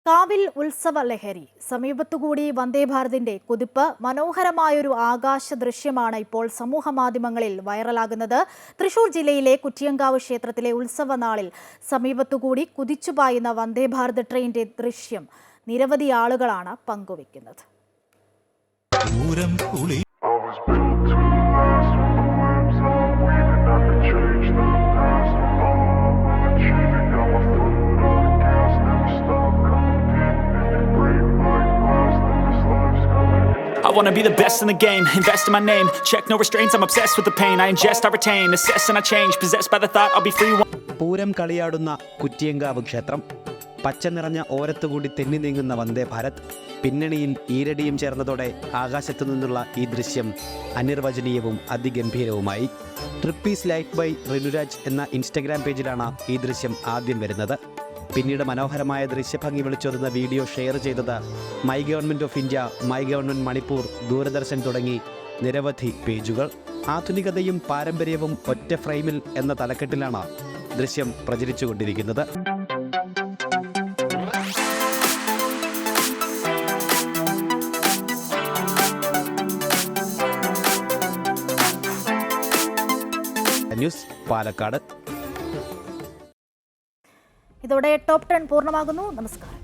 കാവിൽ ഉത്സവ ലഹരി സമീപത്തുകൂടി വന്ദേഭാരതിന്റെ കുതിപ്പ് മനോഹരമായൊരു ആകാശ ദൃശ്യമാണ് ഇപ്പോൾ സമൂഹ മാധ്യമങ്ങളിൽ വൈറലാകുന്നത്. തൃശൂർ ജില്ലയിലെ കുറ്റിയങ്കാവ് ക്ഷേത്രത്തിലെ ഉത്സവ നാളിൽ സമീപത്തുകൂടി കുതിച്ചുപായുന്ന വന്ദേഭാരത് ട്രെയിനിന്റെ ദൃശ്യം നിരവധി ആളുകളാണ് പങ്കുവെക്കുന്നത്. I wanna be the best in the game, invest in my name, check no restraints, I'm obsessed with the pain, I ingest, I retain, assess and I change, possessed by the thought I'll be free. Pooram കളിയാടുന്ന Kuttiyankavu ക്ഷേത്രം, പച്ച നിറഞ്ഞ ഓരത്തുകൂടി തെന്നി നീങ്ങുന്ന വന്ദേ ഭാരത്, പിന്നണിയിൽ ഈരടിയും ചേർന്നതോടെ ആകാശത്തു നിന്നുള്ള ഈ ദൃശ്യം അനിർവചനീയവും അതിഗംഭീരവുമായി. Trapeze life by റിനുരാജ് എന്ന ഇൻസ്റ്റഗ്രാം പേജിലാണ് ഈ ദൃശ്യം ആദ്യം വരുന്നത്. പിന്നീട് മനോഹരമായ ദൃശ്യഭംഗി വിളിച്ചോതുന്ന വീഡിയോ ഷെയർ ചെയ്തത് my government of India, my government Manipur, Doordarshan തുടങ്ങി നിരവധി പേജുകൾ. ആധുനികതയും പാരമ്പര്യവും ഒറ്റ ഫ്രെയിമിൽ എന്ന തലക്കെട്ടിലാണ് ദൃശ്യം പ്രചരിച്ചുകൊണ്ടിരിക്കുന്നത്. ന്യൂസ് പാലക്കാട്. ഇതോടെ ടോപ്പ് 10 പൂർണ്ണമാകുന്നു. നമസ്കാരം.